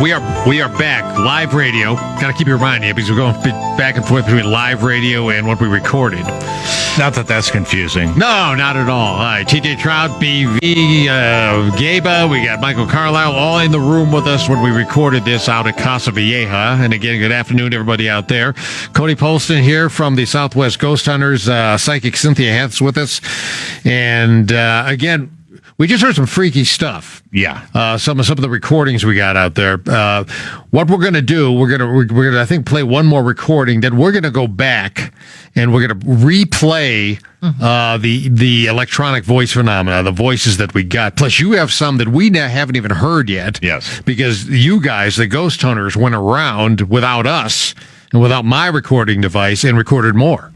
We are back. Live radio. Got to keep you reminding you because we're going back and forth between live radio and what we recorded. Not that that's confusing. No, not at all. All right, TJ Trout, BV, Gaba, we got Michael Carlisle all in the room with us when we recorded this out at Casa Vieja. And again, good afternoon, everybody out there. Cody Polston here from the Southwest Ghost Hunters. Psychic Cynthia Heth's with us. And again, we just heard some freaky stuff. Yeah. Some of the recordings we got out there. What we're going to do, we're going to I think play one more recording. Then we're going to go back and we're going to replay the electronic voice phenomena, the voices that we got. Plus, you have some that we haven't even heard yet. Yes. Because you guys, the Ghost Hunters, went around without us and without my recording device and recorded more.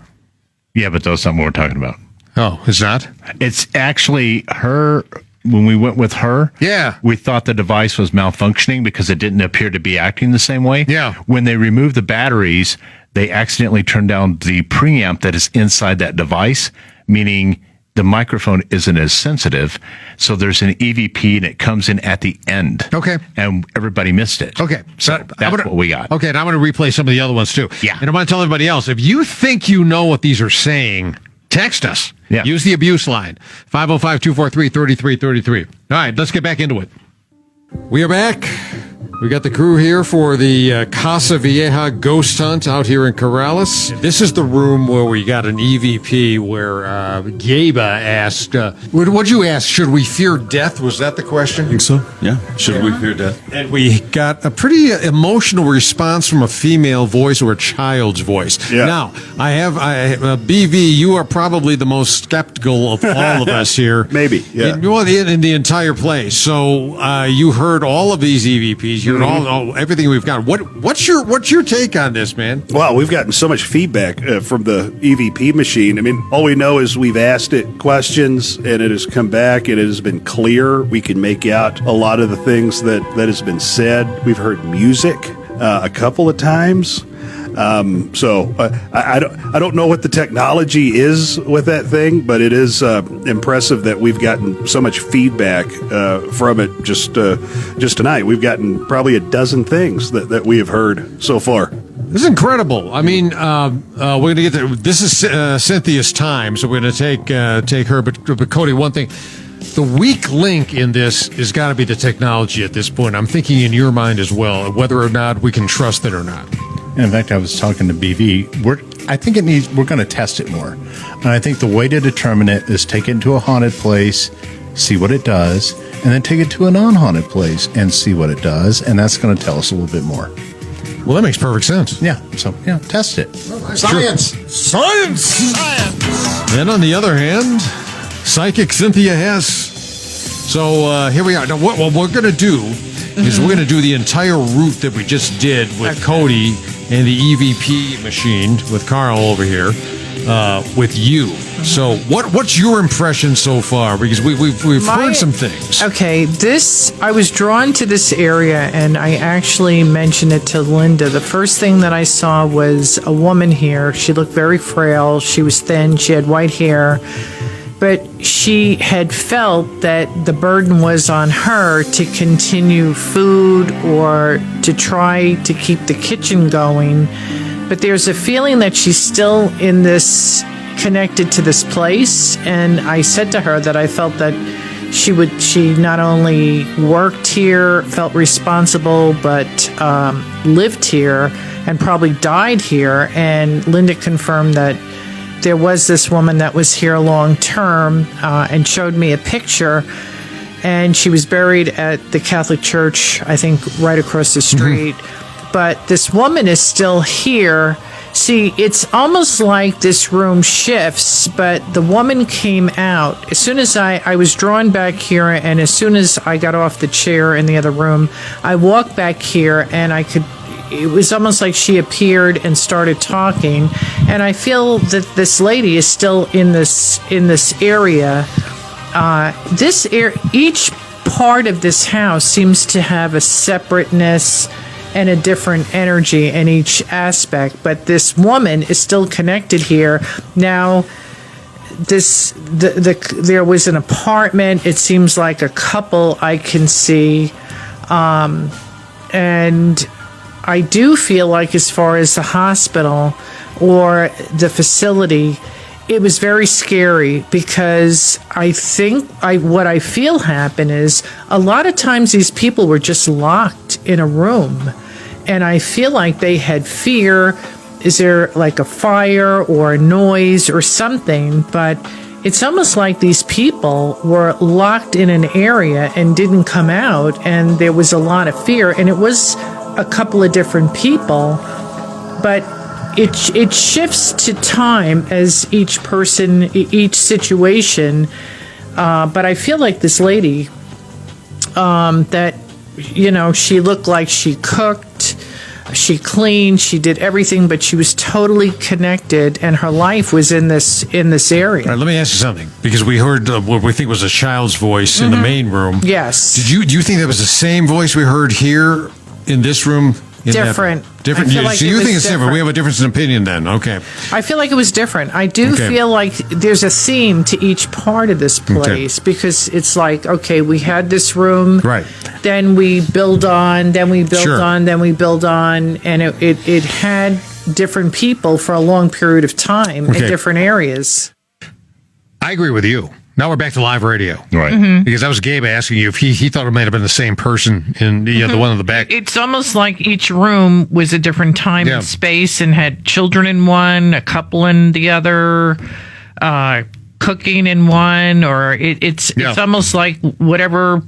Yeah, but that's not what we're talking about. Oh, it's not? It's actually her. When we went with her, yeah, we thought the device was malfunctioning because it didn't appear to be acting the same way. Yeah. When they removed the batteries, they accidentally turned down the preamp that is inside that device, meaning the microphone isn't as sensitive. So there's an EVP and it comes in at the end. Okay. And everybody missed it. Okay. So that's what we got. Okay. And I'm going to replay some of the other ones too. Yeah. And I'm going to tell everybody else, if you think you know what these are saying, text us. Yeah. Use the abuse line. 505-243-3333. All right, let's get back into it. We are back. We got the crew here for the Casa Vieja Ghost Hunt out here in Corrales. This is the room where we got an EVP where Gaba asked, what'd you ask? Should we fear death? Was that the question? I think so, yeah. Should we fear death? And we got a pretty emotional response from a female voice or a child's voice. Yeah. Now, BV, you are probably the most skeptical of all of us here. Maybe, yeah. In the entire place. So you heard all of these EVPs. You heard all everything we've got. What's your take on this, man? Well, we've gotten so much feedback from the EVP machine. I mean, all we know is we've asked it questions, and it has come back, and it has been clear. We can make out a lot of the things that has been said. We've heard music a couple of times. I don't know what the technology is with that thing, but it is impressive that we've gotten so much feedback from it just tonight. We've gotten probably a dozen things that we have heard so far. This is incredible. I mean, we're going to get to this is Cynthia's time, so we're going to take her. But Cody, one thing. The weak link in this has got to be the technology at this point. I'm thinking in your mind as well, whether or not we can trust it or not. In fact, I was talking to BV. We're going to test it more. And I think the way to determine it is take it into a haunted place, see what it does, and then take it to a non-haunted place and see what it does. And that's going to tell us a little bit more. Well, that makes perfect sense. Yeah. So, yeah, test it. Science. And on the other hand, Psychic Cynthia Hess. So here we are. Now, what we're going to do is we're going to do the entire route that we just did with Cody and the EVP machine with Carl over here with you. So what's your impression so far? Because we've heard some things. Okay, I was drawn to this area, and I actually mentioned it to Linda. The first thing that I saw was a woman here. She looked very frail. She was thin. She had white hair. But she had felt that the burden was on her to continue food or to try to keep the kitchen going. But there's a feeling that she's still in this, connected to this place. And I said to her that I felt that she not only worked here, felt responsible, but lived here and probably died here. And Linda confirmed that there was this woman that was here long term and showed me a picture, and she was buried at the Catholic Church, I think right across the street. Mm-hmm. But this woman is still here. See, it's almost like this room shifts, but the woman came out. As soon as I was drawn back here, and as soon as I got off the chair in the other room, I walked back here, and it was almost like she appeared and started talking. And I feel that this lady is still in this area. Each part of this house seems to have a separateness and a different energy in each aspect. But this woman is still connected here. Now, there was an apartment. It seems like a couple I can see. And I do feel like, as far as the hospital or the facility, it was very scary, because I think what I feel happened is a lot of times these people were just locked in a room, and I feel like they had fear. Is there like a fire or a noise or something? But it's almost like these people were locked in an area and didn't come out, and there was a lot of fear, and it was a couple of different people, but it shifts to time as each person, each situation. But I feel like this lady, that, she looked like she cooked, she cleaned, she did everything, but she was totally connected, and her life was in this area. All right, let me ask you something, because we heard what we think was a child's voice in the main room. Yes. Do you think that was the same voice we heard here in this room? Different. Different. I feel like So it you was think it's different. We have a difference in opinion then. Okay. I feel like it was different. I do feel like there's a theme to each part of this place, because it's like, okay, we had this room. Right. Then we build on, then we build Sure. on, then we build on. And it had different people for a long period of time in different areas. I agree with you. Now we're back to live radio. Right. Because that was Gabe asking you if he thought it might have been the same person in the one in the back. It's almost like each room was a different time and space, and had children in one, a couple in the other, cooking in one, or it's almost like whatever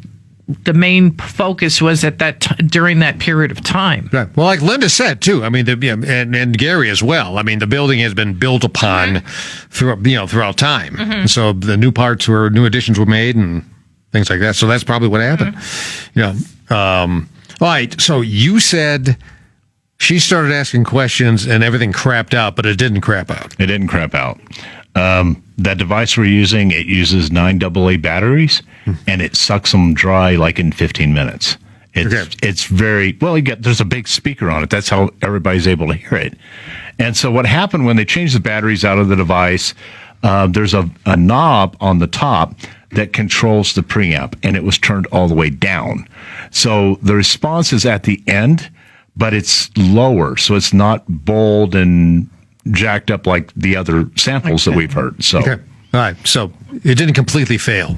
the main focus was at that during that period of time. Right. Well, like Linda said too. I mean, and Gary as well. I mean, the building has been built upon throughout time. So the new additions were made and things like that. So that's probably what happened. All right. So you said she started asking questions and everything crapped out, but it didn't crap out. It didn't crap out. That device we're using, it uses 9 AA batteries, and it sucks them dry like in 15 minutes. It's very, well, there's a big speaker on it. That's how everybody's able to hear it. And so what happened when they changed the batteries out of the device, there's a knob on the top that controls the preamp, and it was turned all the way down. So the response is at the end, but it's lower, so it's not bold and jacked up like the other samples that we've heard. So, all right. So it didn't completely fail.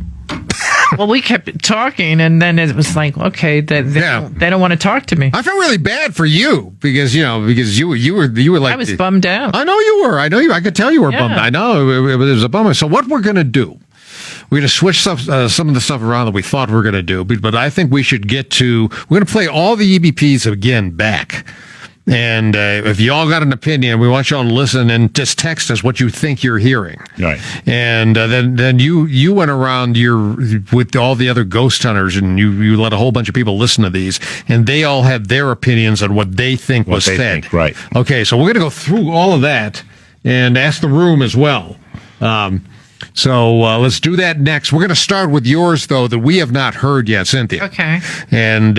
Well, we kept talking, and then it was like, okay, they don't want to talk to me. I felt really bad for you because you were like, I was bummed out. I know you were. I could tell you were bummed. I know it was a bummer. So what we're going to do? We're going to switch some of the stuff around that we thought we were going to do, but I think we should get to. We're going to play all the EVPs again back. And if you all got an opinion, we want you all to listen and just text us what you think you're hearing. Right. And then you went around with all the other ghost hunters, and you let a whole bunch of people listen to these, and they all had their opinions on what they think was said. Right. Okay, so we're going to go through all of that and ask the room as well. So let's do that next. We're going to start with yours, though, that we have not heard yet, Cynthia. Okay. And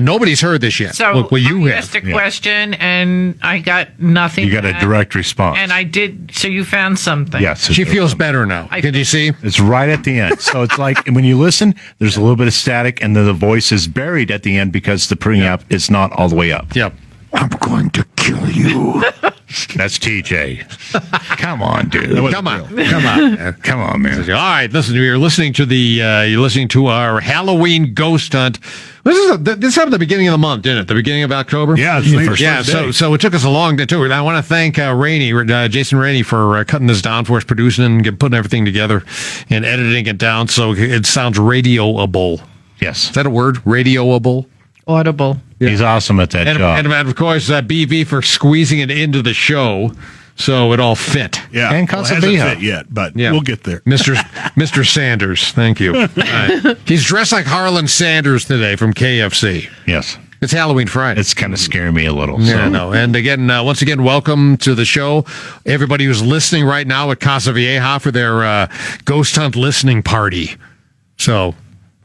nobody's heard this yet. So you asked a question, and I got nothing. You got a direct response. And I did. So you found something. Yes. She feels better now. Can you see? It's right at the end. So it's like when you listen, there's a little bit of static, and then the voice is buried at the end because the preamp is not all the way up. Yep. I'm going to kill you. That's TJ. Come on, dude. Come on, man. All right, listen. You're listening to our Halloween ghost hunt. This happened at the beginning of the month, didn't it? The beginning of October. Yeah, it's the first day. So it took us a long day too. I want to thank Jason Rainey, for cutting this down for us, producing and putting everything together and editing it down so it sounds radioable. Yes, is that a word? Radioable. Audible. Yeah. He's awesome at that job. And of course, BV for squeezing it into the show so it all fit. Yeah. And Casa Vieja. Hasn't fit yet, but we'll get there. Mr. Sanders, thank you. He's dressed like Harlan Sanders today from KFC. Yes. It's Halloween Friday. It's kind of scaring me a little. Yeah, no. And again, once again, welcome to the show. Everybody who's listening right now at Casa Vieja for their Ghost Hunt listening party. So...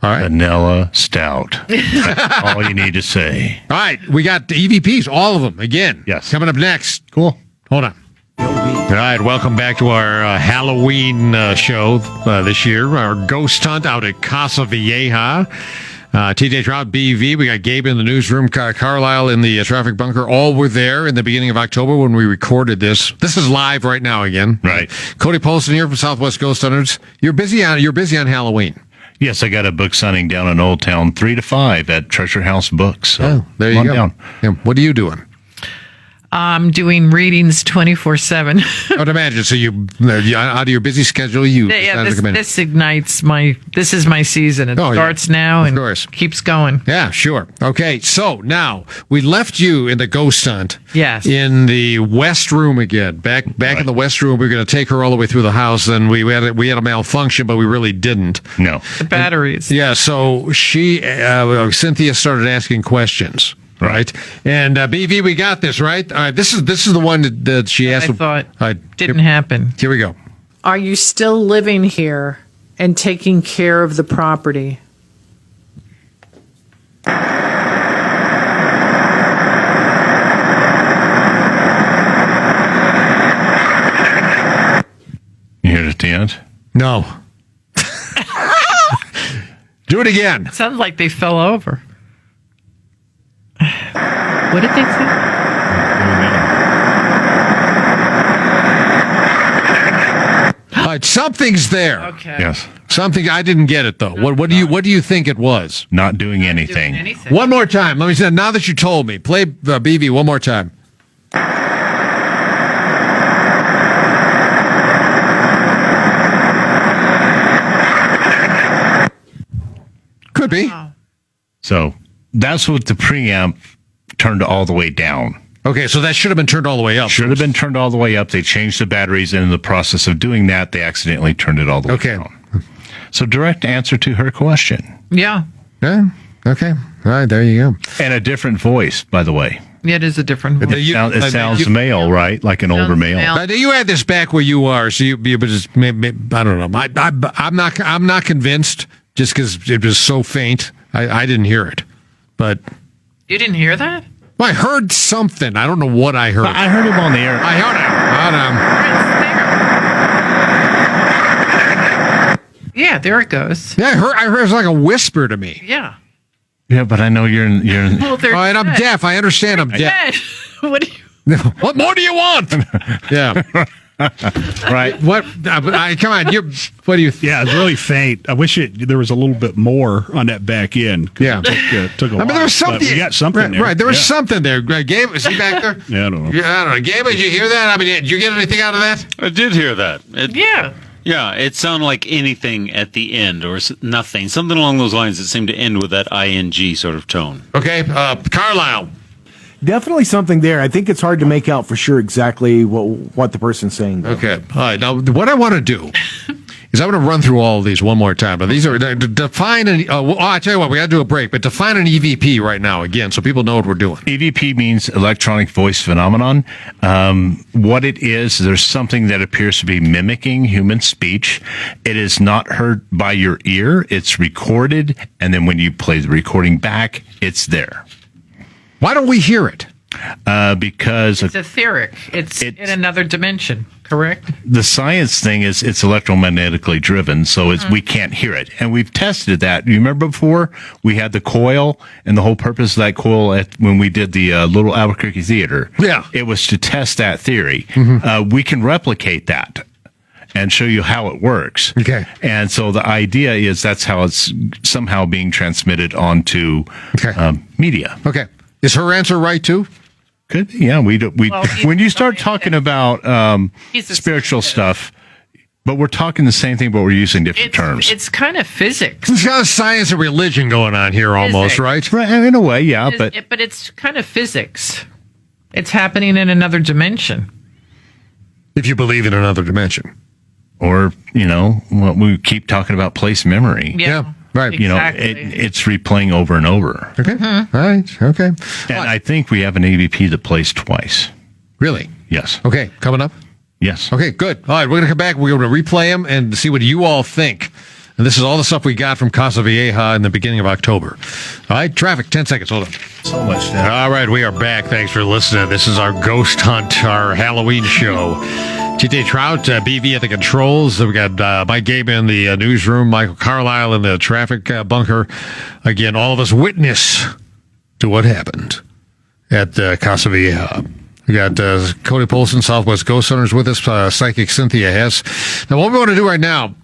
all right. Vanilla stout. That's all you need to say. All right. We got the EVPs, all of them, again. Yes. Coming up next. Cool. Hold on. All right. Welcome back to our Halloween show this year, our ghost hunt out at Casa Vieja. TJ Trout, BV. We got Gabe in the newsroom, Carlisle in the traffic bunker. All were there in the beginning of October when we recorded this. This is live right now again. Right. Cody Polston here from Southwest Ghost Hunters. You're busy on Halloween. Yes, I got a book signing down in Old Town, 3 to 5 at Treasure House Books. So there you go. Down. Yeah, what are you doing? I'm doing readings 24/7. I would imagine. So out of your busy schedule, this ignites this is my season. It starts now and keeps going. Yeah, sure. Okay, so now we left you in the ghost hunt. Yes. In the West Room again. Back in the West Room. We were going to take her all the way through the house, and we had a malfunction, but we really didn't. No. The batteries. So Cynthia started asking questions. Right. And BV, we got this, right? All right. This is the one that she asked. I thought didn't happen. Here we go. Are you still living here and taking care of the property? You heard it at the end? No. Do it again. It sounds like they fell over. What did they say? All right, something's there. Okay. Yes. Something I didn't get it though. What do you think it was? Not doing anything. One more time. Let me say. Now that you told me, play BV one more time. Could be. Wow. So that's what the preamp turned all the way down. Okay, so that should have been turned all the way up. Should have been turned all the way up. They changed the batteries, and in the process of doing that, they accidentally turned it all the way down. So direct answer to her question. Yeah. Yeah. Okay. All right, there you go. And a different voice, by the way. Yeah, it is a different voice. It sounds male, right? Like an older male. You had this back where you are, so you just maybe, I don't know. I'm not convinced just because it was so faint. I didn't hear it, but you didn't hear that? Well, I heard something. I don't know what I heard. I heard him on the air. I heard him. Yeah, there it goes. Yeah, I heard it was like a whisper to me. Yeah. Yeah, but I know you're in. Well, all right, I'm deaf. I understand I'm deaf. What do you? What more do you want? Yeah. Right. What? Come on. What do you? Yeah, it's really faint. I wish there was a little bit more on that back end. Yeah. It took a while. I mean, there was something. We got something there. Right. There was something there. Gabe, is he back there? Yeah, I don't know. Yeah, I don't know. Gabe, did you hear that? I mean, did you get anything out of that? I did hear that. Yeah. Yeah, it sounded like anything at the end or nothing. Something along those lines that seemed to end with that ing sort of tone. Okay. Carlisle. Definitely something there. I think it's hard to make out for sure exactly what the person's saying. Though. Okay. All right. Now, what I want to do is I'm going to run through all of these one more time. But these are define an. I tell you what, we got to do a break. But define an EVP right now again, so people know what we're doing. EVP means electronic voice phenomenon. What it is, there's something that appears to be mimicking human speech. It is not heard by your ear. It's recorded, and then when you play the recording back, it's there. Why don't we hear it? Because it's etheric. It's in another dimension, correct? The science thing is it's electromagnetically driven, so we can't hear it. And we've tested that. You remember before we had the coil, and the whole purpose of that coil when we did the Little Albuquerque Theater. Yeah. It was to test that theory. We can replicate that and show you how it works. Okay. And so the idea is that's how it's somehow being transmitted onto media. Okay. Is her answer right too? Good. Yeah, we when you start talking about spiritual stuff, but we're talking the same thing, but we're using different terms. It's kind of physics. It's got science and religion going on here, almost, right? Right, in a way, yeah. But it's kind of physics. It's happening in another dimension. If you believe in another dimension, or what we keep talking about, place memory. Yeah. Right. Exactly. It's replaying over and over. Okay. All right. Okay. And I think we have an EVP that plays twice. Really? Yes. Okay. Coming up? Yes. Okay, good. All right. We're going to come back. We're going to replay them and see what you all think. And this is all the stuff we got from Casa Vieja in the beginning of October. All right. Traffic, 10 seconds. Hold on. So much. All right. We are back. Thanks for listening. This is our Ghost Hunt, our Halloween show. TJ Trout, BV at the controls. We got Mike Gabe in the newsroom, Michael Carlisle in the traffic bunker. Again, all of us witness to what happened at Casa Vieja. We got Cody Polston, Southwest Ghost Hunters with us, psychic Cynthia Hess. Now, what we want to do right now,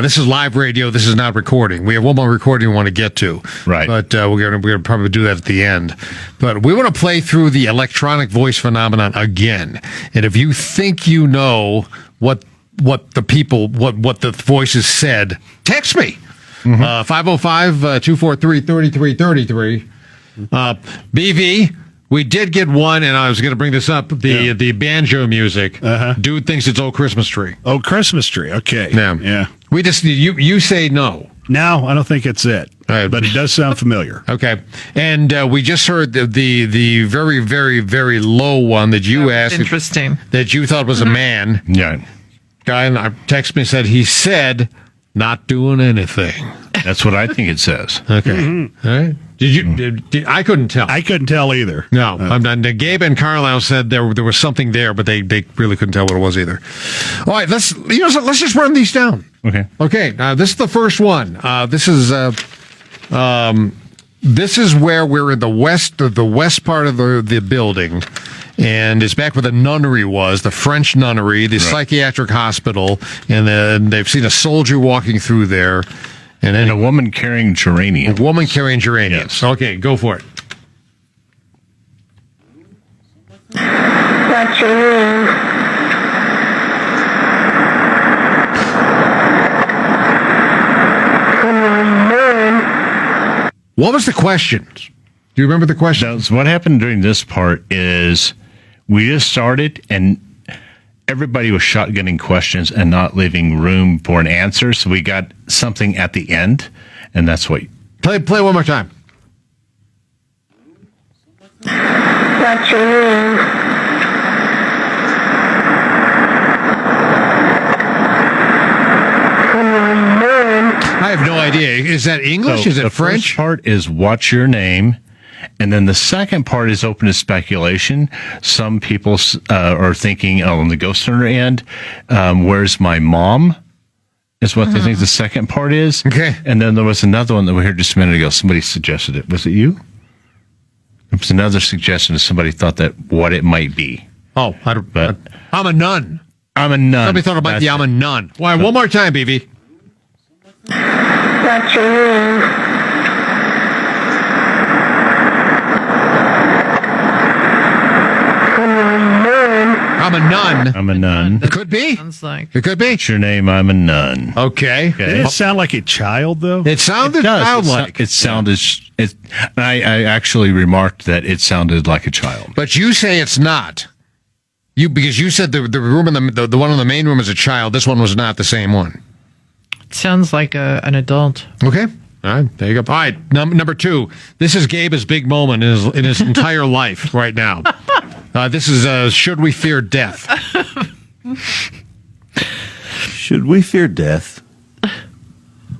this is live radio. This is not recording. We have one more recording we want to get to. Right. But we're gonna probably do that at the end. But we want to play through the electronic voice phenomenon again. And if you think you know what the voices said, text me. 505-243-3333. BV, we did get one, and I was going to bring this up, the banjo music. Dude thinks it's Old Christmas Tree. Oh, Christmas tree. Okay. Yeah. We just you say no. No, I don't think it's it. Right. But it does sound familiar. Okay. And we just heard the very, very, very low one that you asked. Interesting. That you thought was a man. Yeah. Guy text me said he said not doing anything. That's what I think it says. Okay. All right. I couldn't tell. I couldn't tell either. No, I'm not. Gabe and Carlisle said there was something there, but they really couldn't tell what it was either. All right, let's just run these down. Okay. Okay. This is the first one. This is where we're in the west part of the building, and it's back where the nunnery was, the French nunnery, the psychiatric hospital, and then they've seen a soldier walking through there. And then a woman carrying geraniums. A woman carrying geraniums. Yes. Okay, go for it. What's your name? What was the question? Do you remember the question? So what happened during this part is we just started and everybody was shotgunning questions and not leaving room for an answer. So we got something at the end, and that's what. Play one more time. What's your name? I have no idea. Is that English? So Is it the French? first part is what's your name? And then the second part is open to speculation. Some people are thinking, on the ghost hunter end, where's my mom? Is what they think the second part is. Okay. And then there was another one that we heard just a minute ago. Somebody suggested it. Was it you? It was another suggestion. Somebody thought that what it might be. Oh, But I'm a nun. I'm a nun. Somebody thought about I'm a nun. Why? One more time, BB. What's your name? I'm a nun. I'm a nun. It could be. Sounds like. It could be. What's your name? I'm a nun. Okay. Did it sound like a child, though? It sounded childlike. It sounded. I actually remarked that it sounded like a child. But you say it's not. Because you said the room in the one in the main room is a child. This one was not the same one. Sounds like an adult. Okay. All right. There you go. All right. Number two. This is Gabe's big moment in his entire life right now. This is Should We Fear Death? Should we fear death?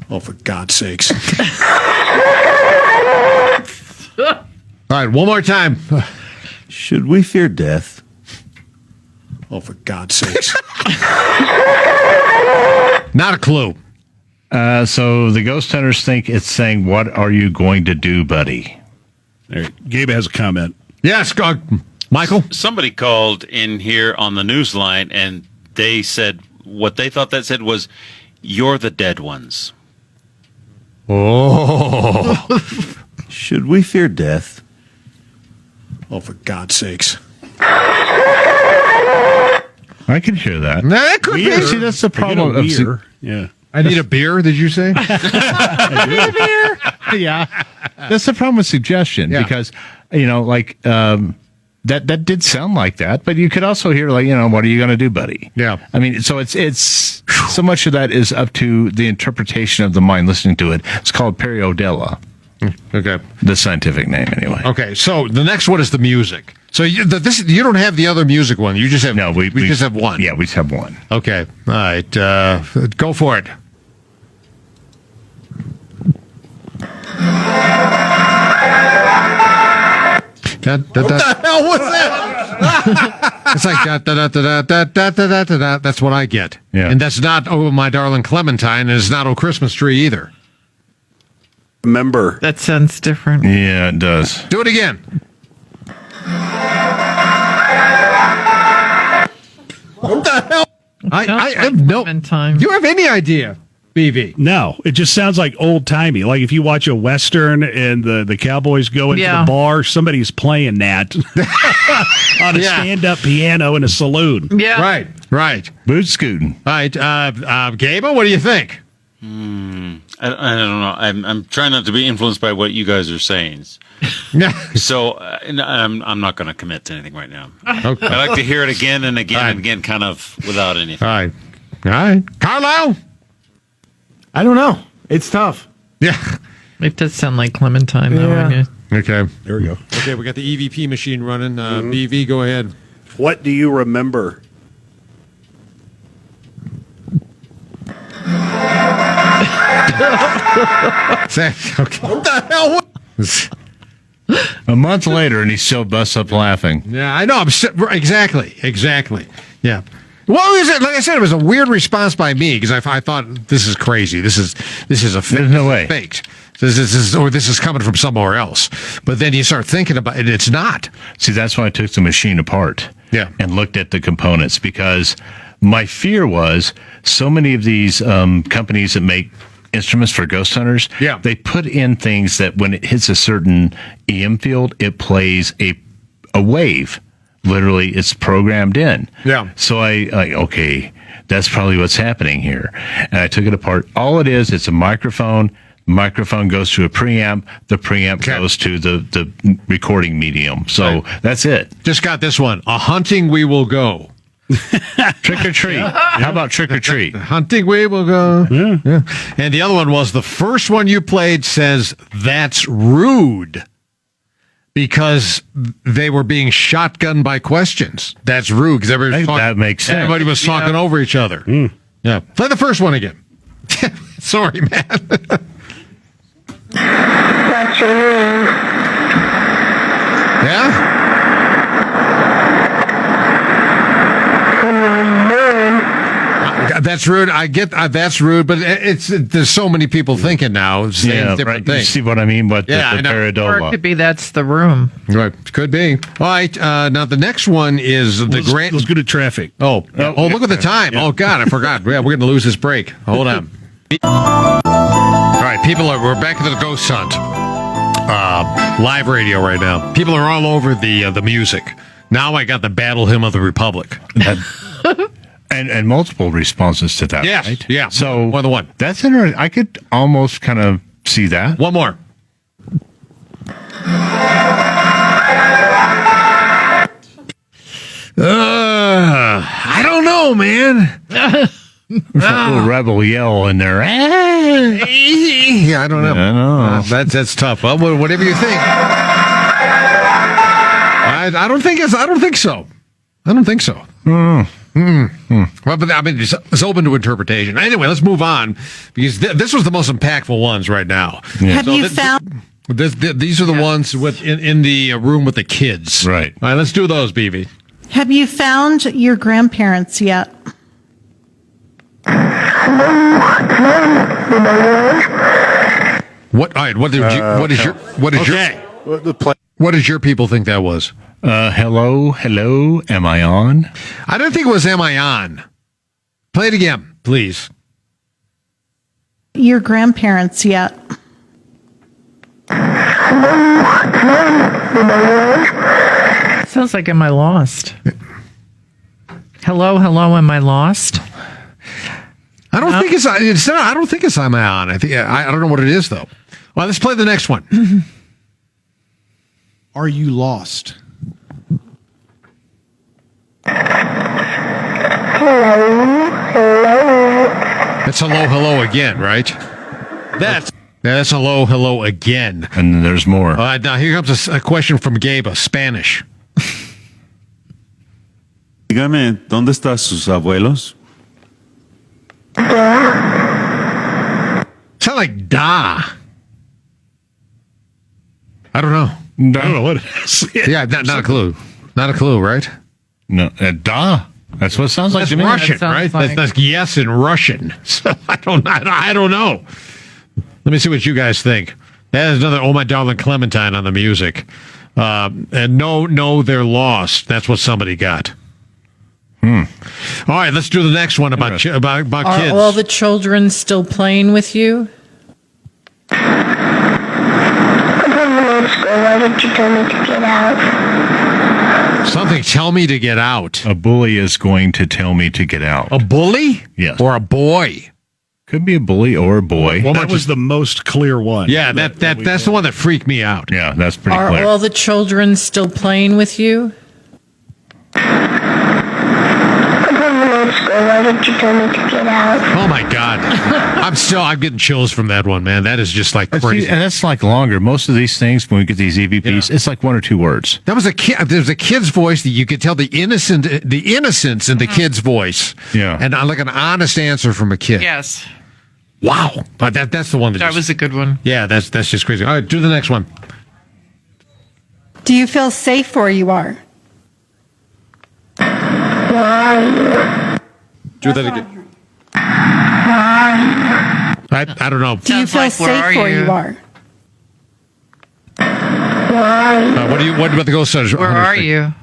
Oh, for God's sakes. All right. One more time. Should we fear death? Oh, for God's sakes. Not a clue. So the ghost hunters think it's saying, "What are you going to do, buddy?" There, Gabe has a comment. Yes, Michael? Somebody called in here on the news line, and they said what they thought that said was, "You're the dead ones." Oh. Should we fear death? Oh, for God's sakes. I can hear that. That could be. See, that's the problem. Yeah. I need a beer, did you say? Yeah, that's the problem with suggestion because that did sound like that, but you could also hear what are you going to do, buddy? Yeah. I mean, so it's so much of that is up to the interpretation of the mind listening to it. It's called periodella. Okay. The scientific name, anyway. Okay, so the next one is the music. So you don't have the other music one. You just have we just have one. Yeah, we just have one. Okay. All right. Go for it. What the hell was that? It's like da da da da da da da da da da. That's what I get. Yeah. And that's not "Oh My Darling Clementine," and it's not "Oh Christmas Tree" either. Remember. That sounds different. Yeah, it does. Do it again. What the hell? I have no. Clementine. Do you have any idea, BV? No, it just sounds like old timey. Like if you watch a Western and the cowboys go into Yeah. the bar, somebody's playing that on a Yeah. stand-up piano in a saloon. Yeah. Right. Boot scooting. All right, Gable, what do you think? I don't know. I'm trying not to be influenced by what you guys are saying. So I'm not going to commit to anything right now. Okay. I like to hear it again and again All right. and again, kind of without anything. All right, Carlisle. I don't know. It's tough. Yeah. It does sound like Clementine, though. Yeah. I guess. Okay. There we go. Okay, we got the EVP machine running. BV, go ahead. What do you remember? Okay. What the hell? A month later, and he still busts up laughing. Yeah, I know. Exactly. Yeah. Well, is it? Like I said, it was a weird response by me because I thought this is crazy. This is a There's no way. faked. This is coming from somewhere else. But then you start thinking about it. It's not. See, that's why I took the machine apart. Yeah. And looked at the components because my fear was so many of these companies that make instruments for ghost hunters, Yeah. they put in things that when it hits a certain EM field, it plays a wave. Literally, it's programmed in. Yeah. So okay, that's probably what's happening here. And I took it apart. All it is, it's a microphone. Microphone goes to a preamp. The preamp Okay. goes to the recording medium. So Right. that's it. Just got this one. A hunting we will go. Trick or treat. How about trick or treat? Hunting we will go. Yeah. And the other one was the first one you played says that's rude because they were being shotgunned by questions. That's rude because That makes sense. everybody was talking over each other. Yeah. Play the first one again. Sorry, man. That's rude. Yeah? That's rude. I get that's rude, but there's so many people thinking now saying different right. You things. see what I mean? But Yeah, I the know. Or it paradola. could be that's the room. Right, could be. All right, now the next one is the grand. Let's go to traffic. Oh, look at the time. Oh God, I forgot. Yeah, we're going to lose this break. Hold on. All right, we're back to the ghost hunt. Live radio right now. People are all over the music. Now I got the Battle Hymn of the Republic. And multiple responses to that. Yes, right? yeah. So More than one. That's interesting. I could almost kind of see that. One more. I don't know, man. There's a little rebel yell in there. Yeah, I don't know. I know. That's tough. Well, whatever you think. I don't think so. I don't think so. Well, but I mean, it's open to interpretation. Anyway, let's move on because this was the most impactful ones right now. Yeah. Have you found? These are the ones in the room with the kids. Right. All right, let's do those, BB. Have you found your grandparents yet? What? All right. What did your people think that was? Hello, am I on? I don't think it was "Am I on?" Play it again, please. Your grandparents yet? Sounds like am I lost? Hello, am I lost? I don't think it's not. I don't think it's "Am I on?" I think I don't know what it is though. Well, let's play the next one. Are you lost? That's hello again, right? That's hello again. And there's more. All right, now here comes a question from Gabe, Spanish. Dígame, ¿dónde están sus abuelos? Sound like da. I don't know. I don't know what it is. Yeah, not a clue. Not a clue, right? No, duh. That's what it sounds like That's to me. Russian, That right? sounds like- That's yes in Russian. So I don't know. Let me see what you guys think. That is another "Oh My Darling Clementine" on the music. And no, they're lost. That's what somebody got. All right, let's do the next one about kids. Are all the children still playing with you? Why did you tell me to get out? Something tell me to get out. A bully is going to tell me to get out. A bully? Yes. Or a boy? Could be a bully or a boy. Well, That was the most clear one. yeah, that's the one that freaked me out. Yeah, that's pretty Are clear. all the children still playing with you? Why did you tell me to get out? Oh my God. I'm getting chills from that one, man. That is just like See, crazy. and that's like longer. Most of these things, when we get these EVPs, it's like 1 or 2 words. That was a kid. There's a kid's voice that you could tell the innocence in the kid's voice. Yeah. And like an honest answer from a kid. Yes. Wow. But that's the one That was a good one. yeah, that's just crazy. All right, do the next one. Do you feel safe where you are? Do that again. I don't know. Do you Sounds feel like, where safe are where you? you are? What about the ghost hunters? Where are you?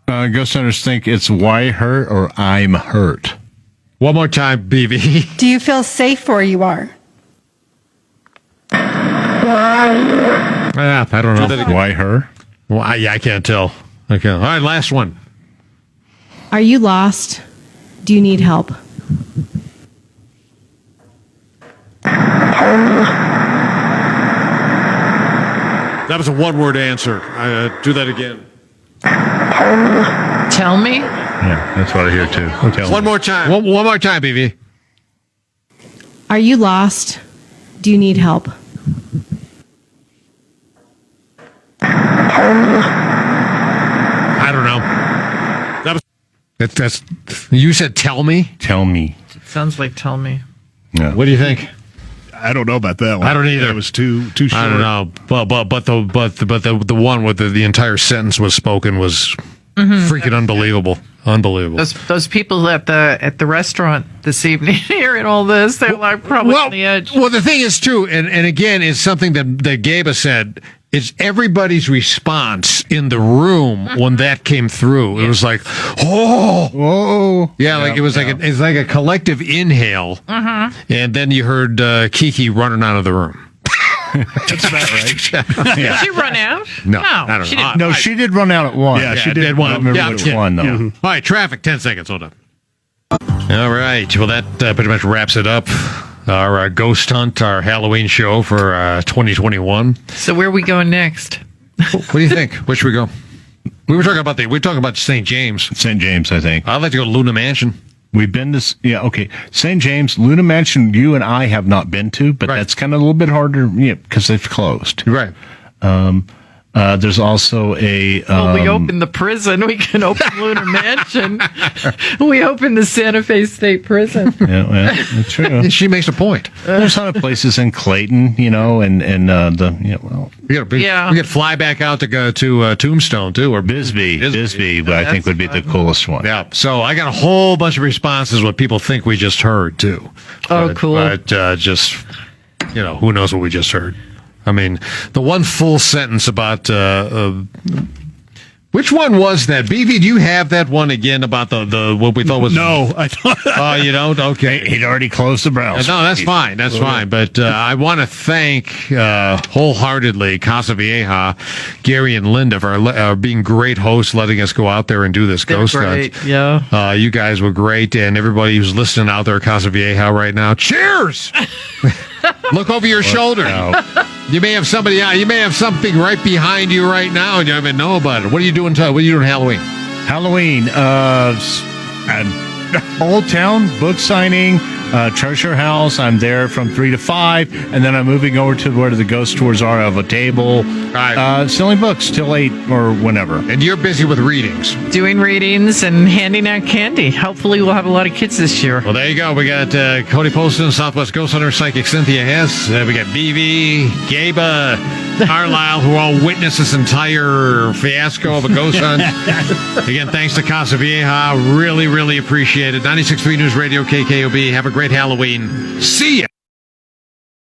Ghost hunters think it's why hurt or I'm hurt. One more time, BB. Do you feel safe where you are? I don't know. Why her? Well, I can't tell. Okay. All right, last one. Are you lost? Do you need help? That was a one-word answer. Do that again. Tell me. Yeah, that's what I hear too. Tell One me. more time. One more time, BB. Are you lost? Do you need help? I don't know. That's you said tell me? Tell me. Sounds like tell me. Yeah. What do you think? I don't know about that one. I don't either. It was too short. I don't know. But the one where the entire sentence was spoken was freaking unbelievable. Unbelievable. Those people at the restaurant this evening hearing all this, they're like probably on the edge. Well, the thing is too, and again, it's something that Gabe said. It's everybody's response in the room when that came through. It was like, oh, Whoa. yeah, like it was like it's like a collective inhale, and then you heard Kiki running out of the room. That's about right. Did she run out? No, I don't she know. didn't. No, she did run out at 1. Yeah, she did. one. I remember Yeah, which yeah. one, though. Yeah. All right, traffic, 10 seconds. Hold on. All right. Well, that pretty much wraps it up. Our ghost hunt, our Halloween show for 2021. So where are we going next? What do you think? Where should we go? We were talking about St. James. St. James, I think. I'd like to go to Luna Mansion. We've been to, okay. St. James, Luna Mansion, you and I have not been to, but Right. that's kind of a little bit harder, because they've closed. Right. There's also a. Well, we opened the prison. We can open Lunar Mansion. We opened the Santa Fe State Prison. Yeah, well, that's true. She makes a point. There's other places in Clayton, well, We could fly back out to go to Tombstone too, or Bisbee, but I think would be the coolest one. Yeah. So I got a whole bunch of responses what people think we just heard too. Oh, cool. But just who knows what we just heard. I mean, the one full sentence about which one was that? BV, do you have that one again about the what we thought was? No, I don't. Oh, you don't? Okay. He'd already closed the browser. No, that's fine. That's fine. But I want to thank wholeheartedly Casa Vieja, Gary and Linda for being great hosts, letting us go out there and do this They're ghost great. hunt. Yeah. You guys were great, and everybody who's listening out there at Casa Vieja right now, cheers! Look over your shoulder. You may have somebody out. You may have something right behind you right now, and you don't even know about it. What are you doing? What are you doing Halloween? Old Town book signing, treasure house. I'm there from 3 to 5, and then I'm moving over to where the ghost tours are. I have a table, selling books till 8 or whenever. And you're busy with readings. Doing readings and handing out candy. Hopefully we'll have a lot of kids this year. Well, there you go. We got Cody Polston, Southwest Ghost Hunter, Psychic Cynthia Hess. We got BV, Gabe, Carlisle, who all witnessed this entire fiasco of a ghost hunt. Again, thanks to Casa Vieja. Really, really appreciate it. 96.3 News Radio, KKOB. Have a great Halloween. See ya.